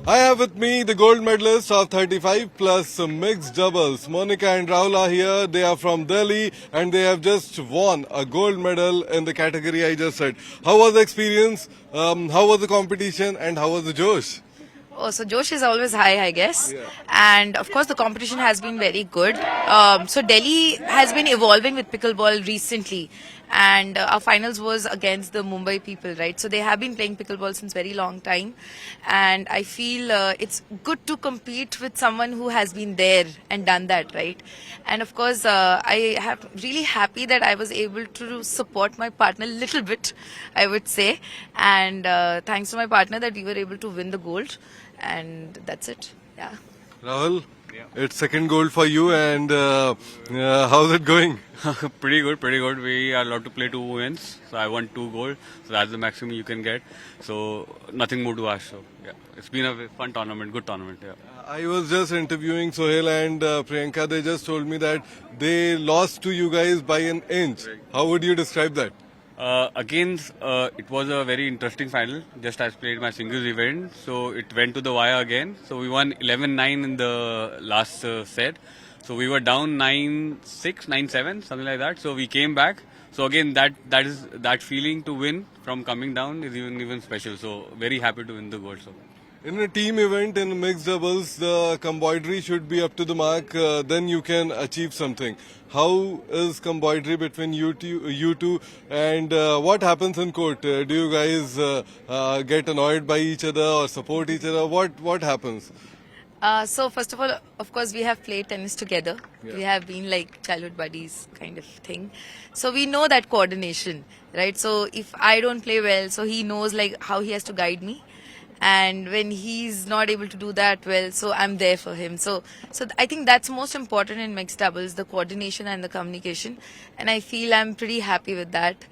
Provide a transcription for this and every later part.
I have with me the gold medalists of 35 plus mixed doubles. Monica and Rahul are here. They are from Delhi and they have just won a gold medal in the category I just said. How was the experience? How was the competition and how was the Josh? Oh, so Josh is always high, I guess. Yeah. And of course, the competition has been very good. So Delhi has been evolving with pickleball recently. And our finals was against the Mumbai people, right? So they have been playing pickleball since very long time. And I feel it's good to compete with someone who has been there and done that, right? And of course, I have really happy that I was able to support my partner a little bit, I would say. And thanks to my partner that we were able to win the gold. And that's it. Yeah. Rahul, it's second gold for you and how's it going? Pretty good, pretty good. We are allowed to play 2 wins, so I won 2 gold, so that's the maximum you can get. So nothing more to ask. So yeah, it's been a fun tournament, good tournament. Yeah. I was just interviewing Sohail and Priyanka. They just told me that they lost to you guys by an inch. How would you describe that? It was a very interesting final. Just I played my singles event, so it went to the wire again. So we won 11-9 in the last set. So we were down 9-6, 9-7, something like that. So we came back. So again, that feeling to win from coming down is even special. So very happy to win the gold. So. In a team event in mixed doubles, the camaraderie should be up to the mark. Then you can achieve something. How is camaraderie between you two, and what happens in court? Do you guys get annoyed by each other or support each other? What happens? So first of all, of course, we have played tennis together. Yeah. We have been like childhood buddies kind of thing. So we know that coordination, right? So if I don't play well, so he knows like how he has to guide me. And when he's not able to do that well, so I'm there for him. So I think that's most important in mixed doubles, the coordination and the communication. And I feel I'm pretty happy with that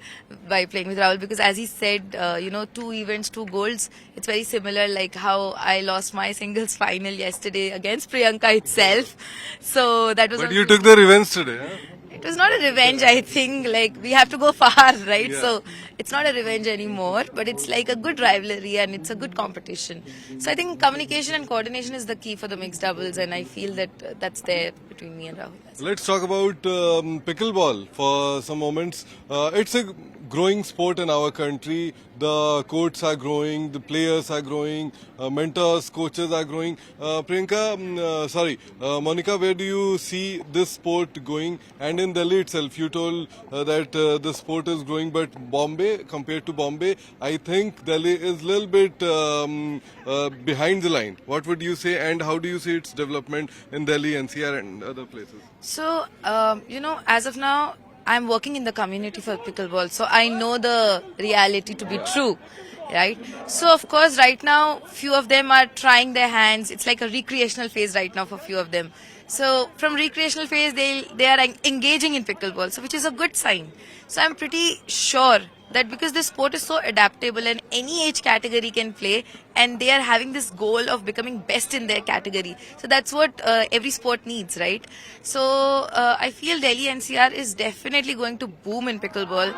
by playing with Rahul because as he said, 2 events, 2 golds. It's very similar like how I lost my singles final yesterday against Priyanka itself. So that was. But you took the revenge today, huh? It was not a revenge, I think. Like, we have to go far, right? Yeah. So, it's not a revenge anymore, but it's like a good rivalry and it's a good competition. So, I think communication and coordination is the key for the mixed doubles, and I feel that that's there between me and Rahul. Let's talk about pickleball for some moments. It's a growing sport in our country. The courts are growing, the players are growing, mentors, coaches are growing. Monica, where do you see this sport going? And in Delhi itself, you told that the sport is growing, but compared to Bombay, I think Delhi is a little bit behind the line. What would you say, and how do you see its development in Delhi, NCR, and other places? So, as of now, I'm working in the community for pickleball, so I know the reality to be true, right? So, of course, right now, few of them are trying their hands. It's like a recreational phase right now for few of them. So, from recreational phase, they are engaging in pickleball, so which is a good sign. So, I'm pretty sure that because this sport is so adaptable and any age category can play, and they are having this goal of becoming best in their category. So that's what every sport needs, right? So I feel Delhi NCR is definitely going to boom in pickleball.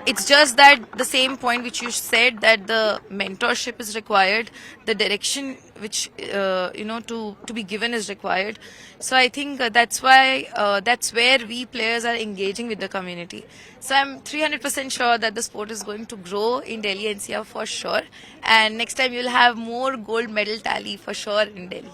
It's just that the same point which you said, that the mentorship is required, the direction which to be given is required. So I think that's why that's where we players are engaging with the community. So I'm 300% sure that the sport is going to grow in Delhi NCR for sure, and next time you'll have more gold medal tally for sure in Delhi.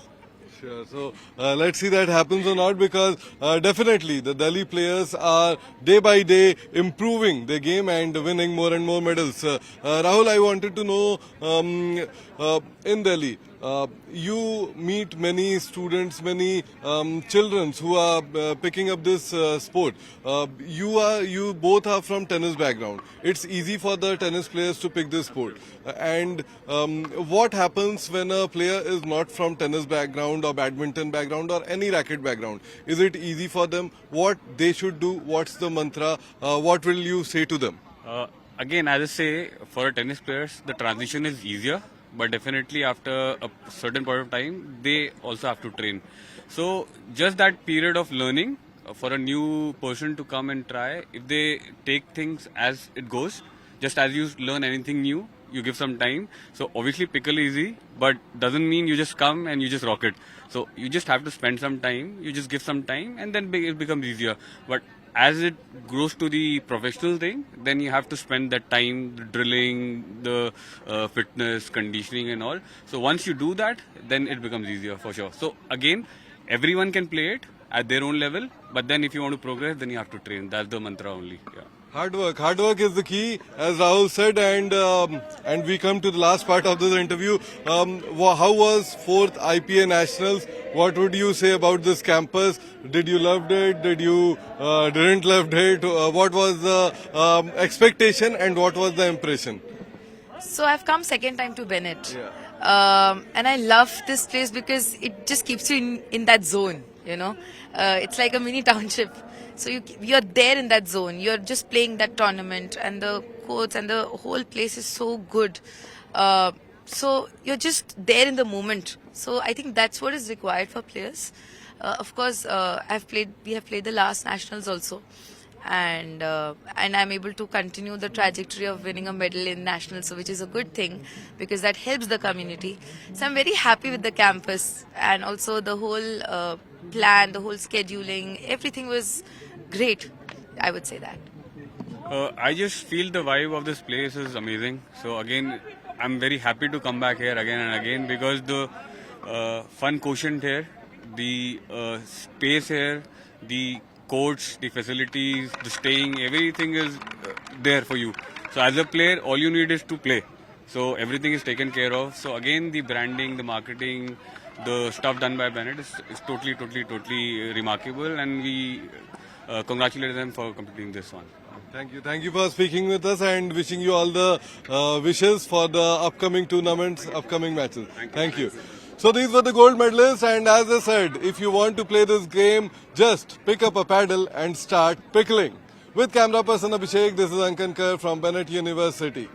Sure. So let's see that happens or not, because definitely the Delhi players are day by day improving their game and winning more and more medals. Rahul, I wanted to know in Delhi, you meet many students, many children who are picking up this sport. You both are from tennis background. It's easy for the tennis players to pick this sport. And what happens when a player is not from tennis background or badminton background or any racket background? Is it easy for them? What they should do? What's the mantra? What will you say to them? Again, as I say, for tennis players, the transition is easier. But definitely after a certain point of time, they also have to train. So just that period of learning for a new person to come and try, if they take things as it goes, just as you learn anything new, you give some time. So obviously pickle is easy, but doesn't mean you just come and you just rock it. So you just have to spend some time, you just give some time, and then it becomes easier. But as it grows to the professional thing, then you have to spend that time, the drilling, the fitness, conditioning and all. So once you do that, then it becomes easier for sure. So again, everyone can play it at their own level, but then if you want to progress, then you have to train. That's the mantra only. Yeah. Hard work is the key, as Rahul said, and we come to the last part of this interview. How was 4th IPA Nationals? What would you say about this campus? Did you loved it? Did you didn't loved it? What was the expectation and what was the impression? So I've come second time to Bennett. Yeah. And I love this place because it just keeps you in that zone, you know. It's like a mini township. So you're there in that zone. You're just playing that tournament and the courts and the whole place is so good. So you're just there in the moment. So I think that's what is required for players. Of course, we have played the last nationals also. And I'm able to continue the trajectory of winning a medal in nationals, so which is a good thing because that helps the community. So I'm very happy with the campus and also the whole plan, the whole scheduling, everything was great. I would say that. I just feel the vibe of this place is amazing. So again, I'm very happy to come back here again and again because the fun quotient here, the space here, the courts, the facilities, the staying, everything is there for you. So as a player, all you need is to play. So everything is taken care of. So again, the branding, the marketing, the stuff done by Bennett is totally remarkable, and we congratulate them for completing this one. Thank you for speaking with us and wishing you all the wishes for the upcoming tournaments, upcoming matches. Thank you. So these were the gold medalists, and as I said, if you want to play this game, just pick up a paddle and start pickling. With camera person Abhishek, this is Ankan Kar from Bennett University.